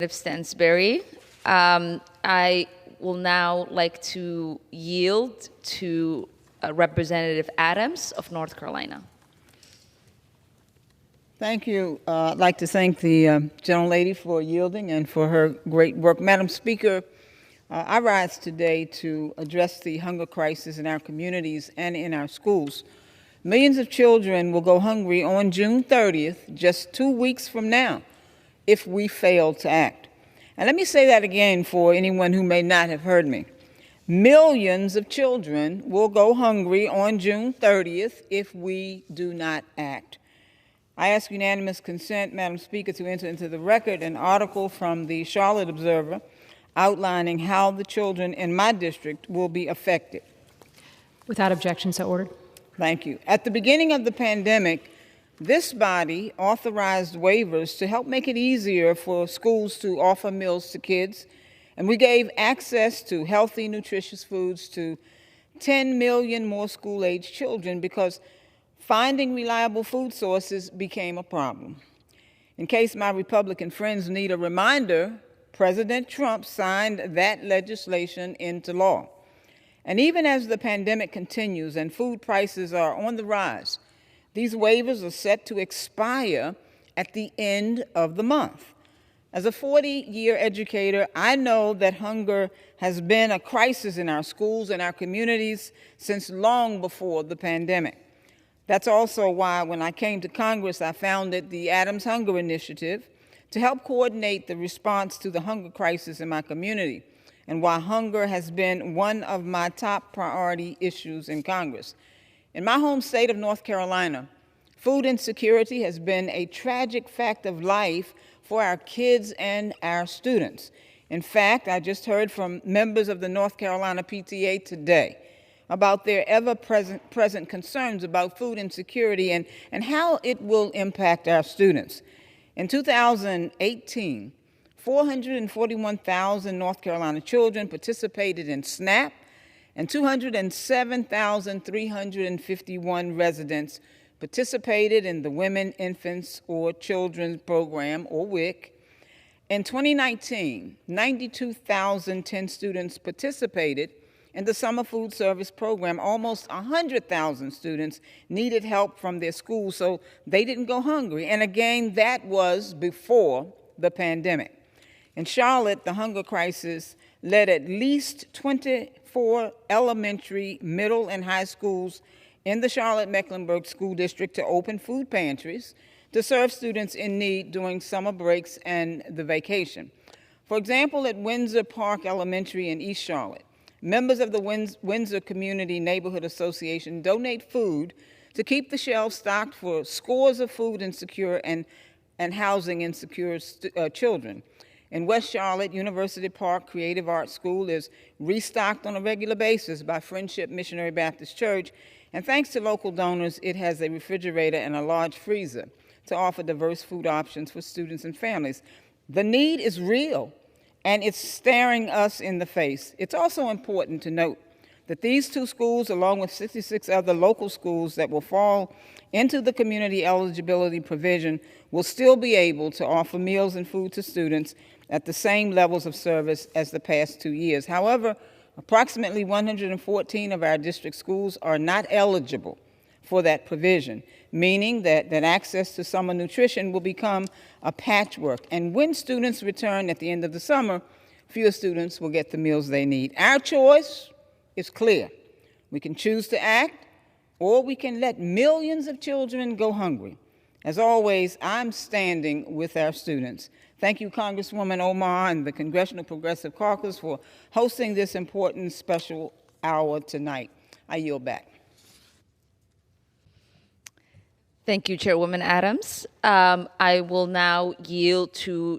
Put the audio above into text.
Stansberry. I will now like to yield to Representative Adams of North Carolina. Thank you. I'd like to thank the gentlelady for yielding and for her great work. Madam Speaker, I rise today to address the hunger crisis in our communities and in our schools. Millions of children will go hungry on June 30th, just 2 weeks from now, if we fail to act. And let me say that again for anyone who may not have heard me. Millions of children will go hungry on June 30th if we do not act. I ask unanimous consent, Madam Speaker, to enter into the record an article from the Charlotte Observer outlining how the children in my district will be affected. Without objection, so ordered. Thank you. At the beginning of the pandemic, this body authorized waivers to help make it easier for schools to offer meals to kids, and we gave access to healthy, nutritious foods to 10 million more school-age children because finding reliable food sources became a problem. In case my Republican friends need a reminder, President Trump signed that legislation into law. And even as the pandemic continues and food prices are on the rise, these waivers are set to expire at the end of the month. As a 40-year educator, I know that hunger has been a crisis in our schools and our communities since long before the pandemic. That's also why when I came to Congress, I founded the Adams Hunger Initiative to help coordinate the response to the hunger crisis in my community, and why hunger has been one of my top priority issues in Congress. In my home state of North Carolina, food insecurity has been a tragic fact of life for our kids and our students. In fact, I just heard from members of the North Carolina PTA today about their ever-present concerns about food insecurity and how it will impact our students. In 2018, 441,000 North Carolina children participated in SNAP, and 207,351 residents participated in the Women, Infants, or Children's Program, or WIC. In 2019, 92,010 students participated in the Summer Food Service Program. Almost 100,000 students needed help from their schools, so they didn't go hungry. And again, that was before the pandemic. In Charlotte, the hunger crisis led at least 24 elementary, middle, and high schools in the Charlotte-Mecklenburg School District to open food pantries to serve students in need during summer breaks and the vacation. For example, at Windsor Park Elementary in East Charlotte, members of the Windsor Community Neighborhood Association donate food to keep the shelves stocked for scores of food insecure and housing insecure children. In West Charlotte, University Park Creative Arts School is restocked on a regular basis by Friendship Missionary Baptist Church, and thanks to local donors, it has a refrigerator and a large freezer to offer diverse food options for students and families. The need is real, and it's staring us in the face. It's also important to note that these two schools, along with 66 other local schools that will fall into the community eligibility provision, will still be able to offer meals and food to students at the same levels of service as the past 2 years. However, approximately 114 of our district schools are not eligible for that provision, meaning that access to summer nutrition will become a patchwork. And when students return at the end of the summer, fewer students will get the meals they need. Our choice is clear. We can choose to act, or we can let millions of children go hungry. As always, I'm standing with our students. Thank you, Congresswoman Omar and the Congressional Progressive Caucus for hosting this important special hour tonight. I yield back. Thank you, Chairwoman Adams. I will now yield to